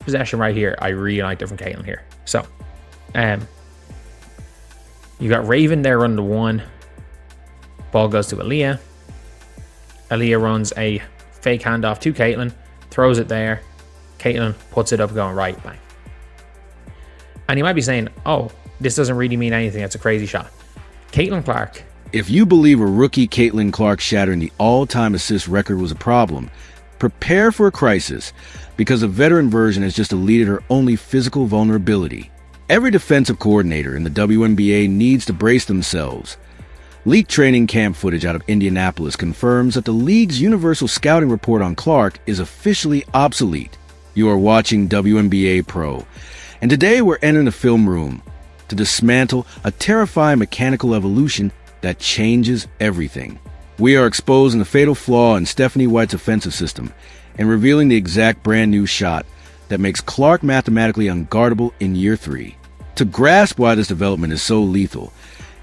possession right here. I really like different Caitlyn here. So, you got Raven there running the one. Ball goes to Aaliyah. Aaliyah runs a fake handoff to Caitlyn, throws it there. Caitlyn puts it up going right, bang. And you might be saying, oh, this doesn't really mean anything. That's a crazy shot. Caitlin Clark. If you believe a rookie Caitlin Clark shattering the all-time assist record was a problem, prepare for a crisis, because the veteran version has just deleted her only physical vulnerability. Every defensive coordinator in the WNBA needs to brace themselves. Leaked training camp footage out of Indianapolis confirms that the league's universal scouting report on Clark is officially obsolete. You are watching WNBA Pro, and today we're entering the film room to dismantle a terrifying mechanical evolution that changes everything. We are exposing the fatal flaw in Stephanie White's offensive system and revealing the exact brand new shot that makes Clark mathematically unguardable in year 3. To grasp why this development is so lethal,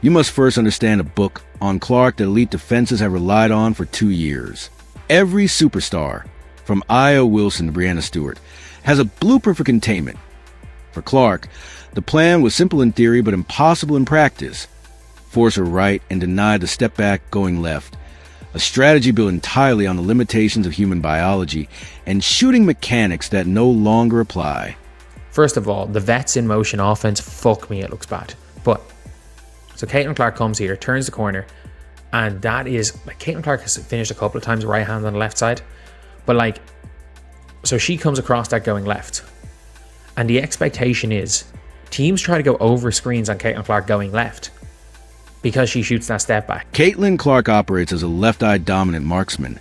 you must first understand a book on Clark that elite defenses have relied on for 2 years. Every superstar, from Io Wilson to Breanna Stewart, has a blueprint for containment. For Clark, the plan was simple in theory but impossible in practice. Force her right and deny the step back going left. A strategy built entirely on the limitations of human biology and shooting mechanics that no longer apply. First of all, the vets in motion offense, fuck me, it looks bad. But, so Caitlin Clark comes here, turns the corner, and that is, like, Caitlin Clark has finished a couple of times right hand on the left side, but like, so she comes across that going left. And the expectation is, teams try to go over screens on Caitlin Clark going left, because she shoots that step back. Caitlin Clark operates as a left-eye dominant marksman,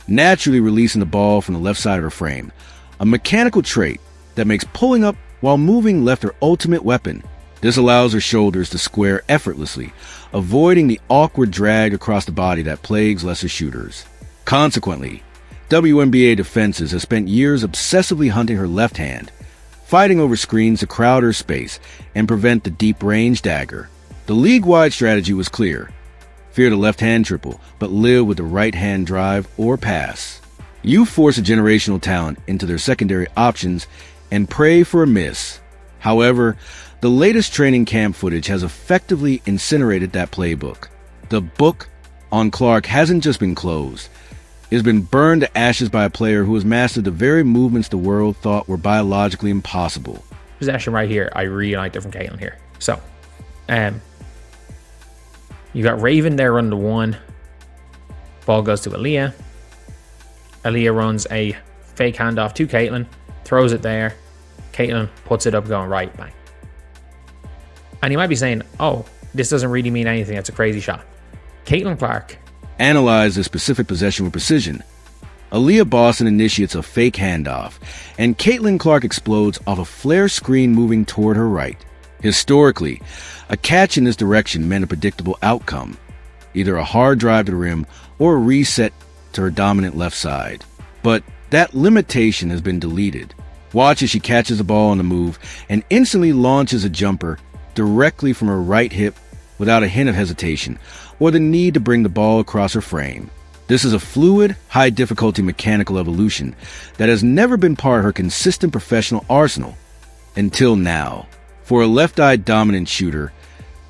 naturally releasing the ball from the left side of her frame, a mechanical trait that makes pulling up while moving left her ultimate weapon. This allows her shoulders to square effortlessly, avoiding the awkward drag across the body that plagues lesser shooters. Consequently, WNBA defenses have spent years obsessively hunting her left hand, fighting over screens to crowd her space and prevent the deep-range dagger. The league-wide strategy was clear. Fear the left-hand triple, but live with the right-hand drive or pass. You force a generational talent into their secondary options and pray for a miss. However, the latest training camp footage has effectively incinerated that playbook. The book on Clark hasn't just been closed. It has been burned to ashes by a player who has mastered the very movements the world thought were biologically impossible. Possession right here. I really like different Caitlyn here. So, you got Raven there running the one. Ball goes to Aaliyah. Aaliyah runs a fake handoff to Caitlyn, throws it there. Caitlyn puts it up going right, bang. And you might be saying, oh, this doesn't really mean anything. That's a crazy shot. Caitlin Clark. Analyze the specific possession with precision. Aaliyah Boston initiates a fake handoff, and Caitlin Clark explodes off a flare screen moving toward her right. Historically, a catch in this direction meant a predictable outcome, either a hard drive to the rim or a reset to her dominant left side. But that limitation has been deleted. Watch as she catches the ball on the move and instantly launches a jumper directly from her right hip without a hint of hesitation or the need to bring the ball across her frame. This is a fluid, high-difficulty mechanical evolution that has never been part of her consistent professional arsenal until now. For a left-eyed dominant shooter,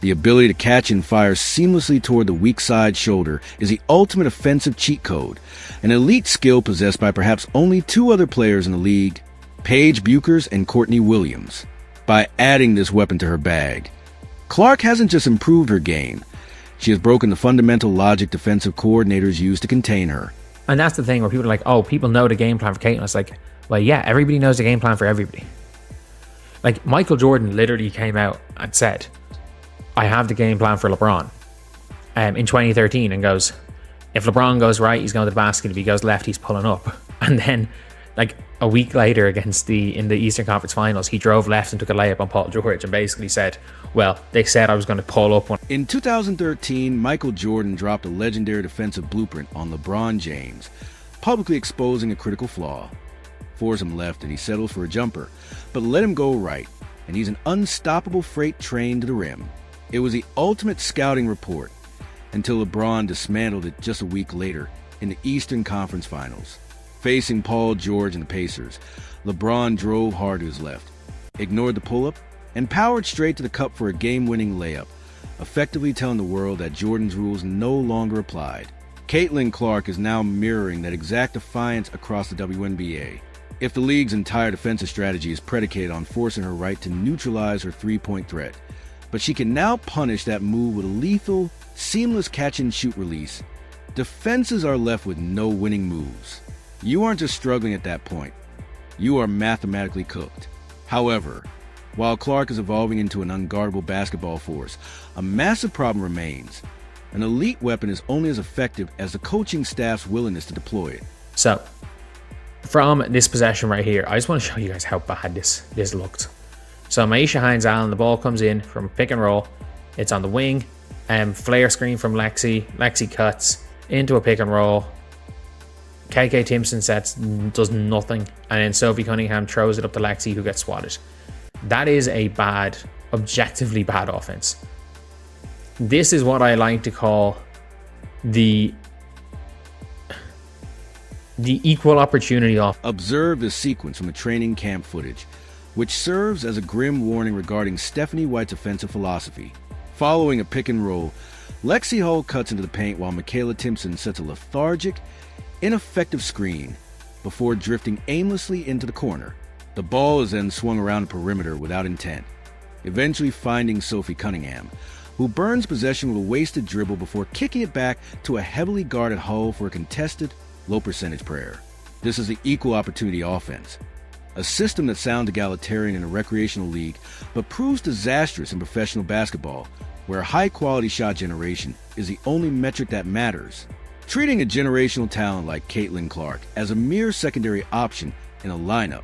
the ability to catch and fire seamlessly toward the weak side shoulder is the ultimate offensive cheat code, an elite skill possessed by perhaps only 2 other players in the league, Paige Buchers and Courtney Williams. By adding this weapon to her bag, Clark hasn't just improved her game, she has broken the fundamental logic defensive coordinators use to contain her. And that's the thing where people are like, oh, people know the game plan for Caitlyn. It's like, well, yeah, everybody knows the game plan for everybody. Like, Michael Jordan literally came out and said, I have the game plan for LeBron in 2013, and goes, if LeBron goes right, he's going to the basket. If he goes left, he's pulling up. And then, like, a week later in the Eastern Conference Finals, he drove left and took a layup on Paul George and basically said, well, they said I was going to pull up one. In 2013, Michael Jordan dropped a legendary defensive blueprint on LeBron James, publicly exposing a critical flaw. Force him left and he settles for a jumper, but let him go right, and he's an unstoppable freight train to the rim. It was the ultimate scouting report, until LeBron dismantled it just a week later in the Eastern Conference Finals. Facing Paul George and the Pacers, LeBron drove hard to his left, ignored the pull-up, and powered straight to the cup for a game-winning layup, effectively telling the world that Jordan's rules no longer applied. Caitlin Clark is now mirroring that exact defiance across the Wnba. If the league's entire defensive strategy is predicated on forcing her right to neutralize her three-point threat, but she can now punish that move with a lethal, seamless catch-and-shoot release, defenses are left with no winning moves. You aren't just struggling at that point. You are mathematically cooked. However, while Clark is evolving into an unguardable basketball force, a massive problem remains. An elite weapon is only as effective as the coaching staff's willingness to deploy it. So, from this possession right here, I just want to show you guys how bad this looked. So Maisha Hines-Allen, the ball comes in from pick and roll. It's on the wing. Flare screen from Lexi. Lexi cuts into a pick and roll. KK Timpson does nothing. And then Sophie Cunningham throws it up to Lexi, who gets swatted. That is a bad, objectively bad offense. This is what I like to call the equal opportunity off. Observe this sequence from the training camp footage, which serves as a grim warning regarding Stephanie White's offensive philosophy. Following a pick and roll, Lexi Hull cuts into the paint while Michaela Timpson sets a lethargic, ineffective screen before drifting aimlessly into the corner. The ball is then swung around the perimeter without intent, eventually finding Sophie Cunningham, who burns possession with a wasted dribble before kicking it back to a heavily guarded Hull for a contested, low-percentage prayer. This is the equal opportunity offense, a system that sounds egalitarian in a recreational league but proves disastrous in professional basketball, where high-quality shot generation is the only metric that matters. Treating a generational talent like Caitlin Clark as a mere secondary option in a lineup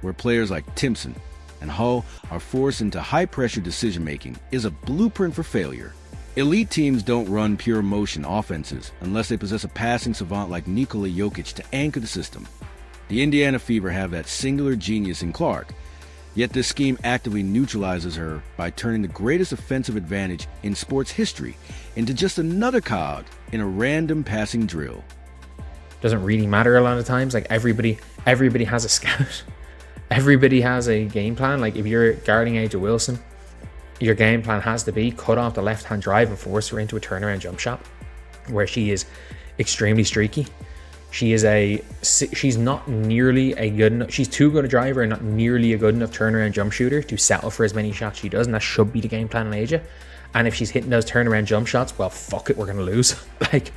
where players like Timpson and Hull are forced into high-pressure decision-making is a blueprint for failure. Elite teams don't run pure motion offenses unless they possess a passing savant like Nikola Jokic to anchor the system. The Indiana Fever have that singular genius in Clark, yet this scheme actively neutralizes her by turning the greatest offensive advantage in sports history into just another cog in a random passing drill. Doesn't really matter a lot of times. Like everybody has a scout. Everybody has a game plan. Like if you're guarding AJ Wilson, your game plan has to be cut off the left-hand drive and force her into a turnaround jump shot where she is extremely streaky. She's not nearly a good enough, she's too good a driver and not nearly a good enough turnaround jump shooter to settle for as many shots she does, and that should be the game plan on AJ. And if she's hitting those turnaround jump shots, well, fuck it, we're going to lose. Like,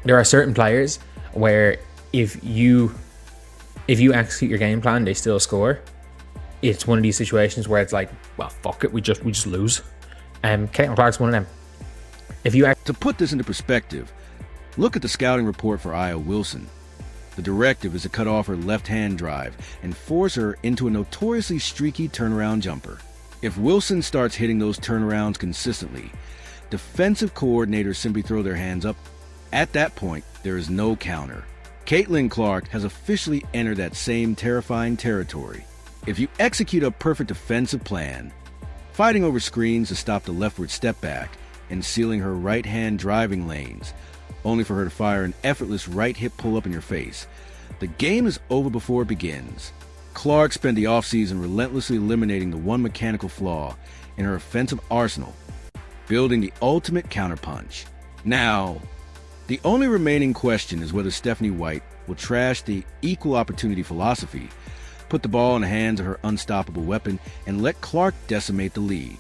there are certain players where if you execute your game plan, they still score. It's one of these situations where it's like, well, fuck it, we just lose. Caitlin Clark's one of them. To put this into perspective, look at the scouting report for Aya Wilson. The directive is to cut off her left-hand drive and force her into a notoriously streaky turnaround jumper. If Wilson starts hitting those turnarounds consistently, defensive coordinators simply throw their hands up. At that point, there is no counter. Caitlin Clark has officially entered that same terrifying territory. If you execute a perfect defensive plan, fighting over screens to stop the leftward step back and sealing her right-hand driving lanes, only for her to fire an effortless right hip pull-up in your face, the game is over before it begins. Clark spent the offseason relentlessly eliminating the one mechanical flaw in her offensive arsenal, building the ultimate counterpunch. Now, the only remaining question is whether Stephanie White will trash the equal opportunity philosophy, put the ball in the hands of her unstoppable weapon, and let Clark decimate the league.